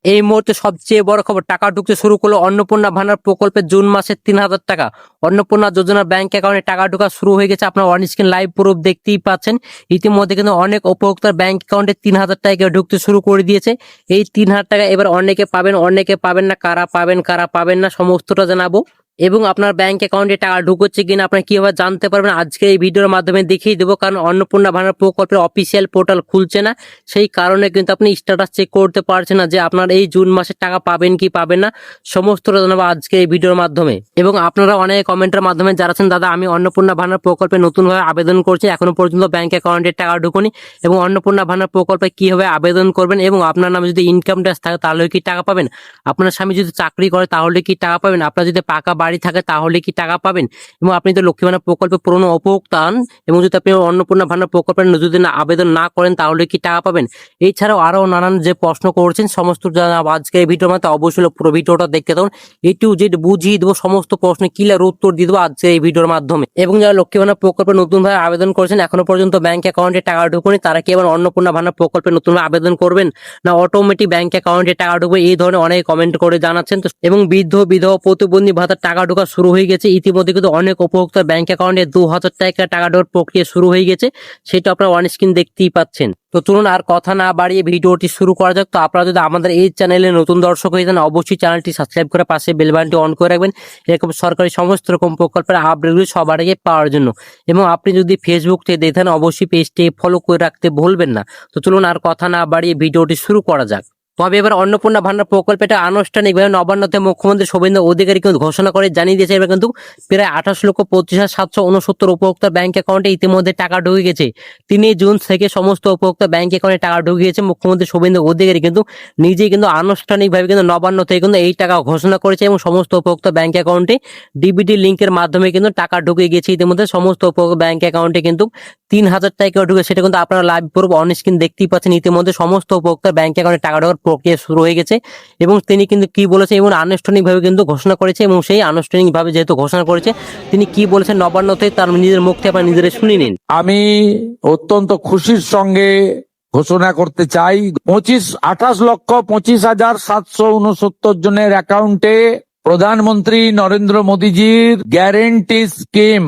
এই মুহূর্তে সবচেয়ে বড় খবর, টাকা ঢুকতে শুরু করলো অন্নপূর্ণা ভান্ডার প্রকল্পে জুন মাসে 3,000 টাকা। অন্নপূর্ণা যোজনা ব্যাংক অ্যাকাউন্টে টাকা ঢোকা শুরু হয়ে গেছে। আপনার অন স্ক্রিন লাইভ প্রুফ দেখতেই পাচ্ছেন। ইতিমধ্যে কিন্তু অনেক উপভোক্তার ব্যাংক অ্যাকাউন্টে 3,000 টাকা ঢুকতে শুরু করে দিয়েছে। এই 3,000 টাকা এবার অনেকে পাবেন, অনেকে পাবেন না। কারা পাবেন কারা পাবেন না সমস্তটা জানাবো, এবং আপনার ব্যাংক অ্যাকাউন্টে টাকা ঢুকছে কিনা আপনারা কিভাবে জানতে পারবেন আজকে এই ভিডিওর মাধ্যমে দেখিয়ে দেবো। কারণ অন্নপূর্ণা ভান্ডার প্রকল্পের অফিসিয়াল পোর্টাল খুলছে না, সেই কারণে কিন্তু আপনি স্ট্যাটাস চেক করতে পারছেন না যে আপনার এই জুন মাসের টাকা পাবেন কি পাবেন না, সমস্তটা জানাবো আজকে এই ভিডিওর মাধ্যমে। এবং আপনারা অনেক কমেন্টের মাধ্যমে জানাচ্ছেন, দাদা আমি অন্নপূর্ণা ভান্ডার প্রকল্পে নতুনভাবে আবেদন করছি, এখনো পর্যন্ত ব্যাংক অ্যাকাউন্টে টাকা ঢুকুনি, এবং অন্নপূর্ণা ভান্ডার প্রকল্পে কিভাবে আবেদন করবেন, এবং আপনার নামে যদি ইনকাম ট্যাক্স থাকে তাহলে কি টাকা পাবেন, আপনার স্বামী যদি চাকরি করে তাহলে কি টাকা পাবেন, আপনার যদি পাকা বাড়ি থাকে তাহলে কি টাকা পাবেন, এবং আপনি তো লক্ষ্মী ভান্ডার প্রকল্পে পুরনো উপভোক্তা হন, এবং যদি আপনি অন্নপূর্ণা ভান্ডার প্রকল্পের যদি আবেদন না করেন তাহলে কি টাকা পাবেন। এছাড়াও আরো নানান যে প্রশ্ন করছেন সমস্ত আজকে এই ভিডিওর মধ্যে অবশ্যই পুরো ভিডিওটা দেখতে থাকুন। এ টু জেড বুঝিয়ে দেবো, সমস্ত প্রশ্নের ক্লিয়ার উত্তর দিয়ে দেবো আজকে এই ভিডিওর মাধ্যমে। এবং যারা লক্ষ্মী ভান্ডার প্রকল্পে নতুনভাবে আবেদন করেছেন, এখনো পর্যন্ত ব্যাংক অ্যাকাউন্টে টাকা ঢুকুনি, তারা কি এবার অন্নপূর্ণা ভান্ডার প্রকল্পে নতুনভাবে আবেদন করবেন, না অটোমেটিক ব্যাংক অ্যাকাউন্টে টাকা ঢুকবে, এই ধরনের অনেক কমেন্ট করে জানাচ্ছেন। তো এবং বৃদ্ধ বিধবা প্রতিবন্ধী ভাতার টাকা ঢোকা শুরু হয়ে গেছে। ইতিমধ্যে কিন্তু অনেক উপভোক্তার ব্যাংক অ্যাকাউন্টে 2,000 টাকা ঢোকার প্রক্রিয়া শুরু হয়ে গেছে, সেটা আপনারা অন স্ক্রিন দেখতেই পাচ্ছেন। তো চলুন আর কথা না বাড়িয়ে ভিডিওটি শুরু করা যাক। তো আপনারা যদি আমাদের এই চ্যানেলে নতুন দর্শক হয়ে যান, অবশ্যই চ্যানেলটি সাবস্ক্রাইব করে পাশে বেল বাটনটি অন করে রাখবেন, এরকম সরকারি সমস্ত রকম প্রকল্পের আপডেটগুলি সবার আগে পাওয়ার জন্য। এবং আপনি যদি ফেসবুক থেকে দেখেন অবশ্যই পেজটি ফলো করে রাখতে ভুলবেন না। তো চলুন আর কথা না বাড়িয়ে ভিডিওটি শুরু করা যাক। তবে এবার অন্নপূর্ণা ভান্ডার প্রকল্পটা আনুষ্ঠানিকভাবে নবান্নতে মুখ্যমন্ত্রী শুভেন্দু অধিকারী কিন্তু ঘোষণা করে জানিয়ে দিয়েছে। এবার কিন্তু প্রায় 28,25,769 উপভোক্তার ব্যাংক অ্যাকাউন্টে ইতিমধ্যে টাকা ঢুকে গেছে। 3 জুন থেকে সমস্ত উপভোক্তা ব্যাংক অ্যাকাউন্টে টাকা ঢুকে গেছে। মুখ্যমন্ত্রী শুভেন্দু অধিকারী কিন্তু নিজেই কিন্তু আনুষ্ঠানিকভাবে কিন্তু নবান্ন থেকে কিন্তু এই টাকা ঘোষণা করেছে, এবং সমস্ত উপভোক্তা ব্যাংক অ্যাকাউন্টে ডিবিটি লিঙ্কের মাধ্যমে কিন্তু টাকা ঢুকে গেছে। ইতিমধ্যে সমস্ত উপভোক্তা ব্যাংক অ্যাকাউন্টে কিন্তু 3,000 টাকা ঢুকে, সেটা কিন্তু আপনারা লাইভ প্রুফ অন স্ক্রিন দেখতেই পাচ্ছেন। ইতিমধ্যে সমস্ত উপভোক্তার ব্যাংক অ্যাকাউন্টে টাকা ঢোকার প্রক্রিয়া শুরু হয়ে গেছে, এবং তিনি কিন্তু কি বলেছে এবং আনুষ্ঠানিকভাবে কিন্তু ঘোষণা করেছে, এবং সেই আনুষ্ঠানিকভাবে যেহেতু ঘোষণা করেছে তিনি কি বলেছেন নবান্নতে তার নিজের মুখ থেকে আপনারা নিজেরাই শুনে নিন। আমি অত্যন্ত খুশির সঙ্গে ঘোষণা করতে চাই, 28,25,769 জনের অ্যাকাউন্টে প্রধানমন্ত্রী নরেন্দ্র মোদীজির গ্যারেন্টি স্কিম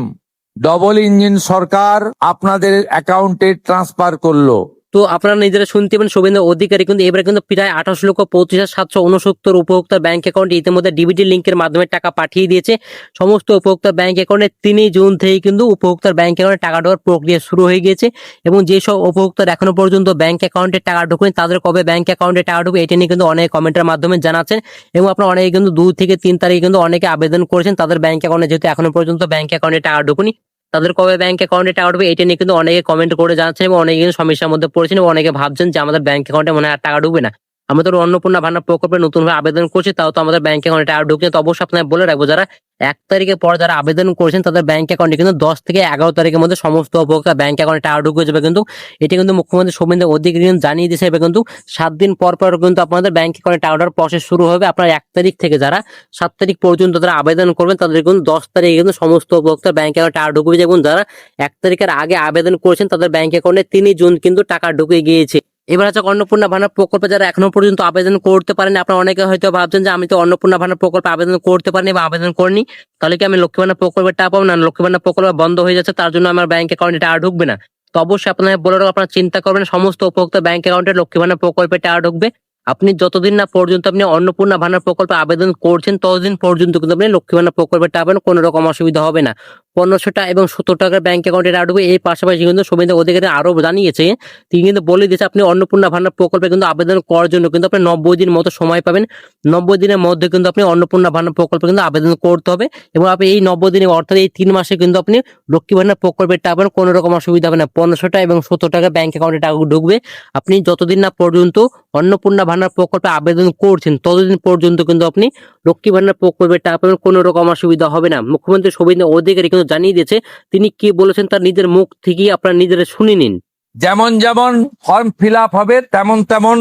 ডবল ইঞ্জিন সরকার আপনাদের অ্যাকাউন্টে ট্রান্সফার করলো। তো আপনারা নিজেরা শুনতে পাবেন, শুভেন্দু অধিকারী কিন্তু এবারে কিন্তু প্রায় 28,25,769 উপভোক্তার ব্যাংক অ্যাকাউন্টে ইতিমধ্যে ডিবিটি লিঙ্কের মাধ্যমে টাকা পাঠিয়ে দিয়েছে। সমস্ত উপভোক্তার ব্যাংক অ্যাকাউন্টে 3 জুন থেকে কিন্তু উপভোক্তার ব্যাংক অ্যাকাউন্টে টাকা ঢোকার প্রক্রিয়া শুরু হয়ে গেছে, এবং যেসব উপভোক্তার এখনো পর্যন্ত ব্যাংক অ্যাকাউন্টে টাকা ঢোকেনি তাদের কবে ব্যাংক অ্যাকাউন্টে টাকা ঢুকবে এটা নিয়ে কিন্তু অনেক কমেন্টের মাধ্যমে জানাচ্ছেন। এবং আপনারা অনেকে কিন্তু 2 থেকে 3 তারিখে কিন্তু অনেকে আবেদন করেছেন তাদের ব্যাংক অ্যাকাউন্টে, যেহেতু এখনো পর্যন্ত ব্যাংক অ্যাকাউন্টে টাকা ঢুকুনি, তাদের কবে ব্যাংক অ্যাকাউন্টে টাকা ঢুকবে এটা নিয়ে কিন্তু অনেকে কমেন্ট করে জানাচ্ছেন, এবং অনেকে কিন্তু সমস্যার মধ্যে পড়েছেন, এবং অনেকে ভাবছেন যে আমাদের ব্যাংক অ্যাকাউন্টে মনে হয় আর টাকা ঢুকবে না। আমাদের অন্নপূর্ণা ভান্ডার প্রকল্পে নতুনভাবে আবেদন করছি, তাও তো আমাদের ব্যাংক অ্যাকাউন্টে টাকা ঢুকছে। তো অবশ্যই আপনাদের বলে রাখবো, যারা 1 তারিখের পর যারা আবেদন করেছেন তাদের ব্যাংক অ্যাকাউন্টে কিন্তু 10 থেকে 11 তারিখের মধ্যে সমস্ত উপভোক্তা ব্যাংক অ্যাকাউন্টে টাকা ঢুকে যাবে। কিন্তু এটা কিন্তু মুখ্যমন্ত্রী শুভেন্দু অধিকারী জানিয়ে দিয়েছে। এবার কিন্তু 7 দিন পর পর কিন্তু আপনাদের ব্যাংক অ্যাকাউন্টে টাকা ঢোকার প্রসেস শুরু হবে। আপনার 1 তারিখ থেকে যারা 7 তারিখ পর্যন্ত যারা আবেদন করবেন তাদের কিন্তু 10 তারিখে কিন্তু সমস্ত উপভোক্তার ব্যাংক অ্যাকাউন্টে টাকা ঢুকবে, এবং যারা 1 তারিখের আগে আবেদন করেছেন তাদের ব্যাংক অ্যাকাউন্টে 3 জুন কিন্তু টাকা ঢুকে গিয়েছে। এবার হচ্ছে অন্নপূর্ণা ভান্ডার প্রকল্পে যারা এখনো পর্যন্ত আবেদন করতে পারেন, আপনারা অনেকে হয়তো ভাবছেন যে আমি তো অন্নপূর্ণা ভান্ডার প্রকল্পে আবেদন করতে পারিনি বা আবেদন করিনি, তাহলে কি আমি লক্ষ্মী ভান্ডার প্রকল্পের টাকা পাবো না, লক্ষ্মী ভান্ডার প্রকল্প বন্ধ হয়ে যাচ্ছে তার জন্য আমার ব্যাংক অ্যাকাউন্টে টাকা ঢুকবে না। তো অবশ্যই আপনাদের বলে রাখবো, আপনারা চিন্তা করবেন, সমস্ত উপভোক্তা ব্যাংক অ্যাকাউন্টে লক্ষ্মী ভান্ডার প্রকল্পে টাকা ঢুকবে। আপনি যতদিন না পর্যন্ত আপনি অন্নপূর্ণা ভান্ডার প্রকল্পে আবেদন করছেন ততদিন পর্যন্ত কিন্তু আপনি লক্ষ্মী ভান্ডার প্রকল্পে টাকা পাবেন, কোনো রকম অসুবিধা হবে না। 1500 টাকা এবং 70 টাকার ব্যাংক অ্যাকাউন্টে টাকা ঢুকবে। এই পাশাপাশি কিন্তু শুভেন্দু অধিকারী আরো জানিয়েছে, তিনি কিন্তু বলে দিয়েছে আপনি অন্নপূর্ণা ভান্ডার প্রকল্পে কিন্তু আবেদন করার জন্য কিন্তু আপনি 90 দিন মতো সময় পাবেন। 90 দিনের মধ্যে কিন্তু আপনি অন্নপূর্ণা ভান্ডার প্রকল্পে কিন্তু আবেদন করতে হবে, এবং আপনি এই 90 দিনে অর্থাৎ এই 3 মাসে কিন্তু আপনি লক্ষ্মী ভান্ডার প্রকল্পের টাকা পাবেন, কোনো রকম অসুবিধা হবে না। 1500 টাকা এবং 70 টাকা ব্যাংক অ্যাকাউন্টে টাকা ঢুকবে। আপনি যতদিন না পর্যন্ত অন্নপূর্ণা ভান্ডার প্রকল্পে আবেদন করছেন ততদিন পর্যন্ত কিন্তু আপনি লক্ষ্মী ভান্ডার প্রকল্পের টাকা পাবেন, কোনো রকম অসুবিধা হবে না। মুখ্যমন্ত্রী শুভেন্দু অধিকারী কিন্তু জানিয়ে দিয়েছে, তিনি কি বলেছেন তার নিজের মুখ থেকেই আপনারা নিজেরা শুনে নিন। যেমন যেমন ফর্ম ফিল আপ হবে তেমন তেমন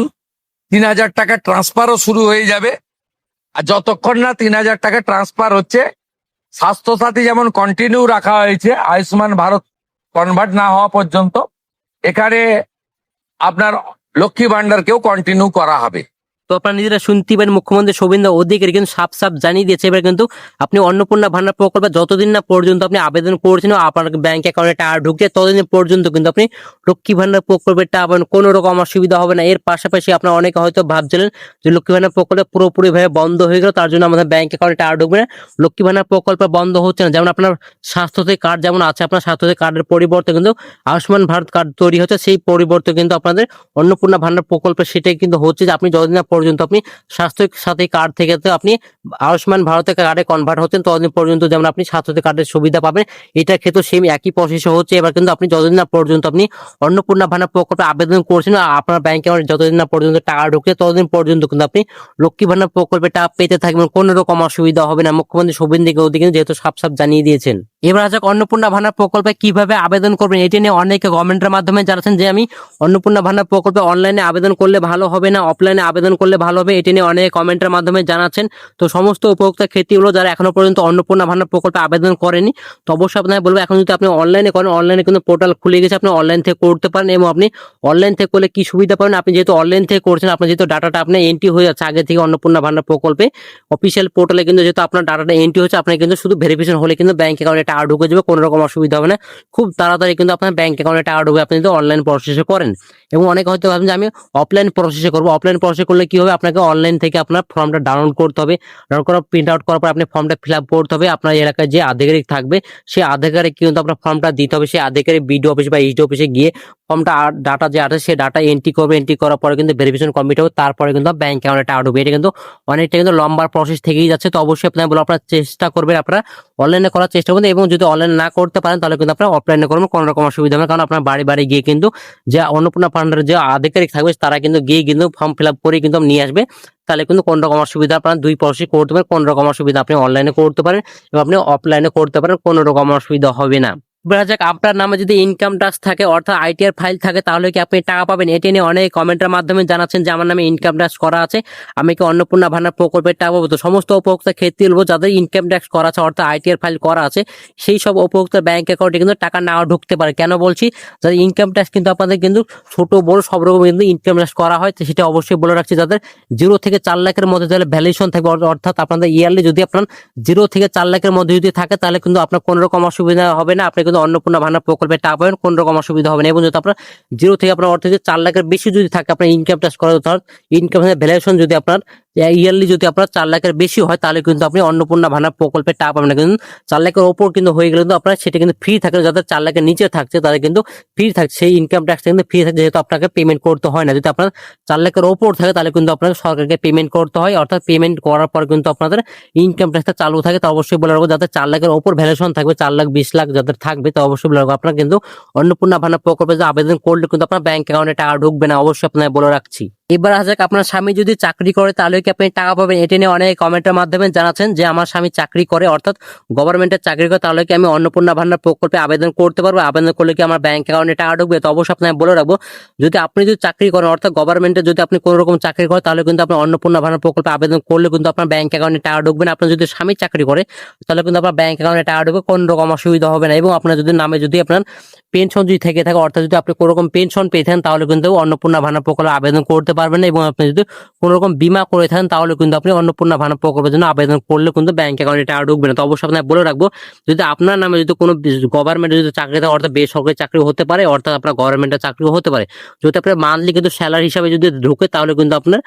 3,000 টাকা ট্রান্সফারও শুরু হয়ে যাবে। আর যতক্ষণ না 3,000 টাকা ট্রান্সফার হচ্ছে, স্বাস্থ্যসাথী যেমন কন্টিনিউ রাখা হয়েছে আয়ুষ্মান ভারত কনভার্ট না হওয়া পর্যন্ত, এখানে আপনার লক্ষ্মী ভান্ডারকেও কন্টিনিউ করা হবে। তো আপনারা নিজেরা শুনতে পারেন মুখ্যমন্ত্রী শুভেন্দু অধিকারী কিন্তু সাফ জানিয়ে দিয়েছে এবার কিন্তু আপনি অন্নপূর্ণা ভান্ডার প্রকল্পে যতদিন না পর্যন্ত আপনি আবেদন করছেন আপনার ব্যাংক অ্যাকাউন্টে টাকা ঢুকছে ততদিন পর্যন্ত কিন্তু আপনি লক্ষ্মী ভান্ডার প্রকল্পের টাকা পাবেন, কোনো রকম অসুবিধা হবে না। এর পাশাপাশি আপনারা অনেকে হয়তো ভাবছিলেন যে লক্ষ্মী ভান্ডার প্রকল্প পুরোপুরি ভাবে বন্ধ হয়ে গেল, তার জন্য আমাদের ব্যাংক অ্যাকাউন্টে টাকা ঢুকবে না। লক্ষ্মী ভান্ডার প্রকল্প বন্ধ হচ্ছে না। যেমন আপনার স্বাস্থ্যসাথী কার্ড যেমন আছে, আপনার স্বাস্থ্যসাথী কার্ডের পরিবর্তে কিন্তু আয়ুষ্মান ভারত কার্ড তৈরি হচ্ছে, সেই পরিবর্তে কিন্তু আপনাদের অন্নপূর্ণা ভান্ডার প্রকল্পে সেটাই কিন্তু হচ্ছে যে আপনি যতদিন না পর্যন্ত আপনি স্বাস্থ্য সাথী কার্ড থেকে তো আপনি আয়ুষ্মান ভারতের কার্ডে কনভার্ট হচ্ছেন ততদিন পর্যন্ত যেমন আপনি স্বাস্থ্য কার্ডের সুবিধা পাবেন। এটা ক্ষেত্রে সেম একই প্রসেস হচ্ছে। এবার কিন্তু আপনি যতদিন না পর্যন্ত আপনি অন্নপূর্ণা ভান্ডার প্রকল্পে আবেদন করছেন আপনার ব্যাংক অ্যাকাউন্টে যতদিন না পর্যন্ত টাকা ঢুকছে ততদিন পর্যন্ত কিন্তু আপনি লক্ষ্মী ভান্ডার প্রকল্পে টাকা পেতে থাকবেন, কোনো রকম অসুবিধা হবে না। মুখ্যমন্ত্রী শুভেন্দু অধিকারী যেহেতু সাফ জানিয়ে দিয়েছেন। এবার আসলে অন্নপূর্ণা ভান্ডার প্রকল্পে কিভাবে আবেদন করবেন এটি নিয়ে অনেকে কমেন্টের মাধ্যমে জানাচ্ছেন যে আমি অন্নপূর্ণা ভান্ডার প্রকল্পে অনলাইনে আবেদন করলে ভালো হবে না অফলাইনে আবেদন করলে ভালো হবে, এটি নিয়ে অনেকে কমেন্টের মাধ্যমে জানাচ্ছেন। তো সমস্ত উপভোক্তা ক্ষেত্রগুলো যারা এখনো পর্যন্ত অন্নপূর্ণা ভান্ডার প্রকল্পে আবেদন করেনি তো অবশ্যই আপনাকে বলবো এখন যদি আপনি অনলাইনে করেন, অনলাইনে কিন্তু পোর্টাল খুলে গেছে, আপনি অনলাইন থেকে করতে পারেন। এবং আপনি অনলাইন থেকে করলে কি সুবিধা পাবেন, আপনি যেহেতু অনলাইন থেকে করছেন আপনার যেহেতু ডাটাটা আপনার এন্ট্রি হয়ে যাচ্ছে আগে থেকে অন্নপূর্ণা ভান্ডার প্রকল্পে অফিসিয়াল পোর্টালে কিন্তু যেহেতু আপনার ডাটাটা এন্ট্রি হচ্ছে আপনার কিন্তু শুধু ভেরিফিকেশন হলে কিন্তু ব্যাংক অ্যাকাউন্টে টাকা ঢুকে যাবে, কোনো রকম অসুবিধা হবে না। খুব তাড়াতাড়ি কিন্তু আপনার ব্যাংক অ্যাকাউন্টে টাকা ঢুকবে আপনি যদি অনলাইন প্রসেসে করেন। এবং অনেকে হয়তো ভাবেন যে আমি অফলাইন প্রসেসে করবো, অফলাইন প্রসেস করলে কি হবে আপনাকে অনলাইন থেকে আপনার ফর্মটা ডাউনলোড করতে হবে, ডাউনলোড করার প্রিন্ট আউট করার পর আপনি ফর্মটা ফিল আপ করতে হবে। আপনার এলাকায় যে আধিকারিক থাকবে সেই আধিকারিক কিন্তু আপনার ফর্মটা দিতে হবে, সেই আধিকারিক বিডিও অফিস বা এইচডি অফিসে গিয়ে ফর্মটা ডাটা যে আছে সেই ডাটা এন্ট্রি করবে, এন্ট্রি করার পরে কিন্তু ভেরিফিকেশন কমপ্লিট হবে, তারপরে কিন্তু ব্যাংক অ্যাকাউন্টে টাকা ঢুকবে। এটা কিন্তু অনেকটা কিন্তু লম্বা প্রসেস থেকেই যাচ্ছে। তো অবশ্যই আপনার বলো আপনারা চেষ্টা করবেন, আপনারা অনলাইনে করার চেষ্টা করবেন এবং যদি অনলাইন না করতে পারেন তাহলে কিন্তু আপনারা অফলাইনে করবেন, কোনো রকম অসুবিধা হবে না। কারণ আপনার বাড়ি গিয়ে কিন্তু যে অন্নপূর্ণা ভান্ডারের যে আধিকারিক থাকবে তারা কিন্তু গিয়ে কিন্তু ফর্ম ফিল আপ করে কিন্তু নিয়ে আসবে। তাহলে কিন্তু কোন রকম অসুবিধা আপনার দুই প্রসেস করতে পারেন, কোন রকম অসুবিধা আপনি অনলাইনে করতে পারেন এবং আপনি অফলাইনে করতে পারেন, কোনো রকম অসুবিধা হবে না। বলা যাক আপনার নামে যদি ইনকাম ট্যাক্স থাকে অর্থাৎ আইটিআর ফাইল থাকে তাহলে কি আপনি টাকা পাবেন, এটি নিয়ে অনেক কমেন্টের মাধ্যমে জানাচ্ছেন যে আমার নামে ইনকাম ট্যাক্স করা আছে আমি কি অন্নপূর্ণা ভান্ডার প্রকল্পের টাকা পাবো। তো সমস্ত উপভোক্তার ক্ষেত্রে বলবো যাদের ইনকাম ট্যাক্স করা আছে অর্থাৎ আইটিআর ফাইল করা আছে সেই সব উপভোক্তার ব্যাংক অ্যাকাউন্টে কিন্তু টাকা নাও ঢুকতে পারে। কেন বলছি, যাদের ইনকাম ট্যাক্স কিন্তু আপনাদের কিন্তু ছোট বড় সব রকম কিন্তু ইনকাম ট্যাক্স করা হয়, তো সেটা অবশ্যই বলে রাখছি যাদের 0 থেকে 4 লাখের মধ্যে তাহলে ভ্যালুয়েশন থাকবে অর্থাৎ আপনাদের ইয়ারলি যদি আপনার 0 থেকে 4 লাখের মধ্যে যদি থাকে তাহলে কিন্তু আপনার কোনো রকম অসুবিধা হবে না, আপনি কিন্তু অন্নপূর্ণা ভান্ডার প্রকল্পে টাকা পাবেন, কোনো রকম অসুবিধা হবে না। এবং যদি আপনার 0 থেকে আপনার অর্থ যদি 4 লাখের বেশি যদি থাকে আপনার ইনকাম ট্যাক্স করা অর্থাৎ ইনকাম ভ্যালুয়েশন যদি আপনার ইয়ারলি যদি আপনার 4 লাখের বেশি হয় তাহলে কিন্তু আপনি অন্নপূর্ণা ভান্ডার প্রকল্পে টাকা পাবেন না। কিন্তু 4 লাখের ওপর কিন্তু হয়ে গেলে কিন্তু আপনার সেটা কিন্তু ফ্রি থাকে, যাদের 4 লাখের নিচে থাকছে তাদের কিন্তু ফ্রি থাকছে, সেই ইনকাম ট্যাক্স কিন্তু ফ্রি থাকে যেহেতু আপনাকে পেমেন্ট করতে হয় না। যদি আপনার 4 লাখের ওপর থাকে তাহলে কিন্তু আপনাকে সরকারকে পেমেন্ট করতে হয়, অর্থাৎ পেমেন্ট করার পর কিন্তু আপনাদের ইনকাম ট্যাক্সটা চালু থাকে। তো অবশ্যই বলে রাখবো যাদের 4 লাখের ওপর ভ্যালুয়েশন থাকবে 4 লাখ 20 লাখ যাদের থাকবে তো অবশ্যই বলে রাখবো আপনার কিন্তু অন্নপূর্ণা ভান্ডার প্রকল্পে যে আবেদন করলে কিন্তু আপনার ব্যাংক অ্যাকাউন্টে টাকা ঢুকবে না, অবশ্যই আপনাকে বলে রাখছি। এবার আসা যাক আপনার স্বামী যদি চাকরি করে তাহলে কি আপনি টাকা পাবেন, এটা নিয়ে অনেক কমেন্টের মাধ্যমে জানাচ্ছেন যে আমার স্বামী চাকরি করে অর্থাৎ গভর্নমেন্টের চাকরি করে তাহলে কি আমি অন্নপূর্ণা ভান্ডার প্রকল্পে আবেদন করতে পারবো, আবেদন করলে কি আমার ব্যাংক অ্যাকাউন্টে টাকা ঢুকবে। তো অবশ্যই আপনাকে বলে রাখবো যদি আপনি যদি চাকরি করেন অর্থাৎ গভর্নমেন্টে যদি আপনি কোনো রকম চাকরি করেন তাহলে কিন্তু আপনি অন্নপূর্ণা ভান্ডার প্রকল্পে আবেদন করলে কিন্তু আপনার ব্যাংক অ্যাকাউন্টে টাকা ঢুকবে না। আপনার যদি স্বামী চাকরি করে তাহলে কিন্তু আপনার ব্যাংক অ্যাকাউন্টে টাকা ঢুকবে, কোনো রকম অসুবিধা হবে না। এবং আপনার যদি নামে যদি আপনার পেনশন যদি থেকে থাকে অর্থাৎ যদি আপনি কোনো রকম পেনশন পেয়ে থাকেন তাহলে কিন্তু অন্নপূর্ণা ভান্ডার প্রকল্পে আবেদন করতে পারবেন না। এবং আপনি যদি কোনো রকম বীমা করে থাকেন তাহলে কিন্তু আপনি অন্নপূর্ণা ভান্ডার প্রকল্পের জন্য আবেদন করলে কিন্তু ব্যাংক অ্যাকাউন্টে টাকা ঢুকবে না। তো অবশ্যই আপনাকে বলে রাখবো যদি আপনার নামে যদি কোনো গভর্নমেন্টের যদি চাকরি থাকে অর্থাৎ বেসরকারি চাকরি হতে পারে অর্থাৎ আপনার গভর্নমেন্টের চাকরিও হতে পারে, যদি আপনার মান্থলি কিন্তু স্যালারি হিসাবে যদি ঢুকে তাহলে কিন্তু আপনার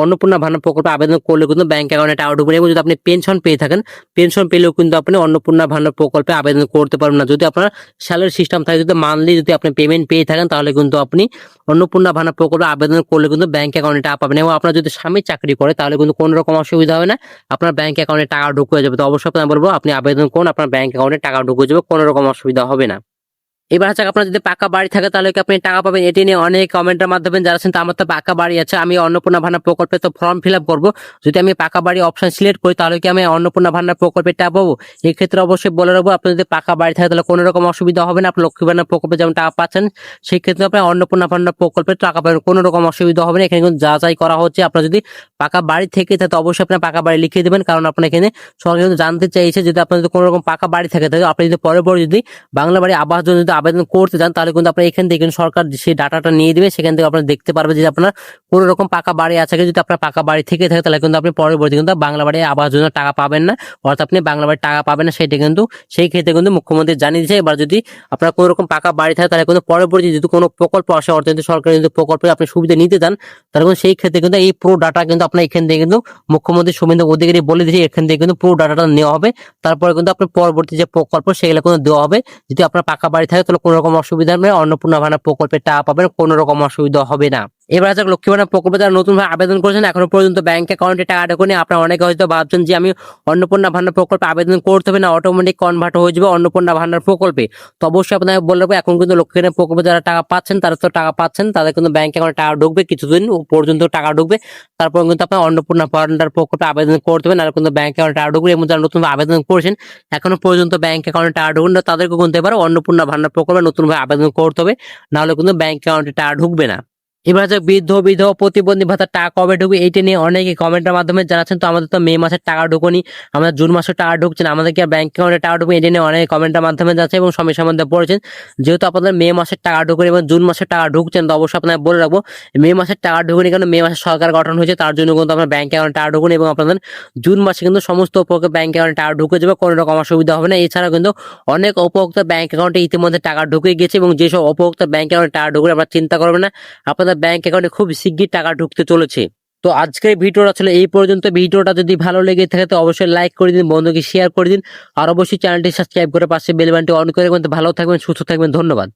অন্নপূর্ণা ভান্ডার প্রকল্পে আবেদন করলে কিন্তু ব্যাংক অ্যাকাউন্টে টাকা ঢুকবে না। এবং যদি আপনি পেনশন পেয়ে থাকেন পেনশন পেলেও কিন্তু আপনি অন্নপূর্ণা ভান্ডার প্রকল্পে আবেদন করতে পারবেন না। যদি আপনার স্যালারি সিস্টেম থাকে যদি মান্থলি যদি আপনি পেমেন্ট পেয়ে থাকেন তাহলে কিন্তু আপনি অন্নপূর্ণা ভান্ডার প্রকল্পে আবেদন করলে কিন্তু ব্যাংক অ্যাকাউন্টে টাকা পাবেন। এবং আপনার যদি স্বামী চাকরি করে তাহলে কিন্তু কোনো রকম অসুবিধা হবে না, আপনার ব্যাংক অ্যাকাউন্টে টাকা ঢুকে যাবে। তো অবশ্যই আপনার বলবো আপনি আবেদন করুন, আপনার ব্যাংক অ্যাকাউন্টে টাকা ঢুকে যাবে, কোনো রকম অসুবিধা হবে না। এবার হচ্ছে আপনার যদি পাকা বাড়ি থাকে তাহলে কি আপনি টাকা পাবেন, এটি নিয়ে অনেক কমেন্টের মাধ্যমে জানাচ্ছেন। তো আমার তো পাকা বাড়ি আছে আমি অন্নপূর্ণা ভান্ডার প্রকল্পে তো ফর্ম ফিল আপ করবো, যদি আমি পাকা বাড়ি অপশন সিলেক্ট করি তাহলে কি আমি অন্নপূর্ণা ভান্ডার প্রকল্পে টাকা পাবো। এক্ষেত্রে অবশ্যই বলে রাখবো আপনি যদি পাকা বাড়ি থাকে তাহলে কোনো রকম অসুবিধা হবে না, আপনি লক্ষ্মী ভান্ডার প্রকল্পে যেমন টাকা পাচ্ছেন সেই ক্ষেত্রে আপনি অন্নপূর্ণা ভান্ডার প্রকল্পে টাকা পাবেন, কোনো রকম অসুবিধা হবে না। এখানে কিন্তু যাচাই করা হচ্ছে আপনার যদি পাকা বাড়ি থেকে থাকে তো অবশ্যই আপনার পাকা বাড়ি লিখিয়ে দেবেন, কারণ আপনার এখানে সরকার কিন্তু জানতে চাইছে যদি আপনার যদি কোনো রকম পাকা বাড়ি থাকে তাহলে আপনি যদি পরে যদি বাংলা বাড়ি আবাস যোজনা যদি আবেদন করতে চান তাহলে কিন্তু আপনার এখান থেকে কিন্তু সরকার সেই ডাটাটা নিয়ে দিবে, সেখান থেকে আপনারা দেখতে পারবেন যে আপনার কোনো রকম পাকা বাড়ি আছে কিনা। যদি আপনার পাকা বাড়ি থেকে থাকে তাহলে কিন্তু আপনি পরবর্তী কিন্তু বাংলা বাড়ি আবাস যোজনা টাকা পাবেন না, অর্থাৎ আপনি বাংলা বাড়ির টাকা পাবেন না, সেটা কিন্তু সেই ক্ষেত্রে কিন্তু মুখ্যমন্ত্রী জানিয়ে দিয়েছে। এবার যদি আপনার কোনো রকম পাকা বাড়ি থাকে তাহলে কিন্তু পরবর্তী যদি কোনো প্রকল্প আসে, অর্থাৎ সরকারি যদি প্রকল্পে আপনি সুবিধা নিতে চান তাহলে কিন্তু সেই ক্ষেত্রে কিন্তু এই পুরো ডাটা কিন্তু আপনার এখান থেকে কিন্তু মুখ্যমন্ত্রী শুভেন্দু অধিকারী বলে দিয়েছে, এখান থেকে কিন্তু পুরো ডাটাটা নেওয়া হবে। তারপরে কিন্তু আপনার পরবর্তী যে প্রকল্প সেগুলো কিন্তু দেওয়া হবে। যদি আপনার পাকা বাড়ি থাকে তাহলে কোনো রকম অসুবিধা নেই, অন্নপূর্ণা ভান্ডার প্রকল্পের টাকা পাবেন, কোনো রকম অসুবিধা হবে না। এবার আছে লক্ষ্মী ভান্ডার প্রকল্পে যারা নতুন ভাবে আবেদন করেছেন এখনো পর্যন্ত ব্যাংক অ্যাকাউন্টে টাকা ঢোকেনি, আপনারা অনেকে হয়তো ভাবছেন যে আমি অন্নপূর্ণা ভান্ডার প্রকল্পে আবেদন করতে হবে না, অটোমেটিক কনভার্ট হয়ে যাবে অন্নপূর্ণা ভান্ডার প্রকল্পে। তো অবশ্যই আপনাকে বলে রাখবো এখন কিন্তু লক্ষ্মী ভান্ডার প্রকল্পে যারা টাকা পাচ্ছেন তারা তো টাকা পাচ্ছেন, তাদের কিন্তু ব্যাংক অ্যাকাউন্টে টাকা ঢুকবে, কিছুদিন পর্যন্ত টাকা ঢুকবে, তারপর কিন্তু আপনার অন্নপূর্ণা ভান্ডার প্রকল্পে আবেদন করতে হবে, নাহলে কিন্তু ব্যাংক অ্যাকাউন্টে টাকা ঢুকবে। এবং যারা নতুন আবেদন করেছেন এখনো পর্যন্ত ব্যাংক অ্যাকাউন্টে টাকা ঢুকবে না তাদেরকে কিন্তু এবার অন্নপূর্ণা ভান্ডার প্রকল্পে নতুন ভাবে আবেদন করতে হবে, নাহলে কিন্তু ব্যাংক অ্যাকাউন্টে টাকা ঢুকবে না। এবার হচ্ছে বৃদ্ধ বিধবা প্রতিবন্ধী ভাতার টাকা কবে ঢুকবে এইটা নিয়ে অনেকে কমেন্টের মাধ্যমে জানাচ্ছেন। তো আমাদের তো মে মাসের টাকা ঢুকুনি, আমাদের জুন মাসের টাকা ঢুকছে না, আমাদের কি ব্যাংক অ্যাকাউন্টে টাকা ঢুকবে এটা নিয়ে অনেকে কমেন্টের মাধ্যমে যাচ্ছে এবং সমস্যার মধ্যে পড়েছেন। যেহেতু আপনাদের মে মাসের টাকা ঢুকুনি এবং জুন মাসের টাকা ঢুকছেন তো অবশ্যই আপনাদের বলে রাখবো মে মাসের টাকা ঢুকুনি, কারণ মে মাসে সরকার গঠন হয়েছে তার জন্য কিন্তু আপনার ব্যাংক অ্যাকাউন্টে টাকা ঢুকুনি, এবং আপনাদের জুন মাসে কিন্তু সমস্ত উপভোক্তা ব্যাংক অ্যাকাউন্টে টাকা ঢুকে যাবে, কোনো রকম অসুবিধা হবে না। এছাড়াও কিন্তু অনেক উপভোক্তা ব্যাংক অ্যাকাউন্টে ইতিমধ্যে টাকা ঢুকে গেছে, এবং যেসব উপভোক্তা ব্যাংক অ্যাকাউন্টে টাকা ঢুকবে আপনারা চিন্তা করবেন না, আপনাদের ব্যাংক অ্যাকাউন্টে খুব শিগগির টাকা ঢুকতে চলেছে। তো আজকের ভিডিওটা ছিল এই পর্যন্ত। ভিডিওটা যদি ভালো লেগে থাকে তো অবশ্যই লাইক করে দিন, বন্ধুকে শেয়ার করে দিন, আর অবশ্যই চ্যানেলটি সাবস্ক্রাইব করে পাশে বেল বাটনটি অন করে কিন্তু ভালো থাকবেন, সুস্থ থাকবেন, ধন্যবাদ।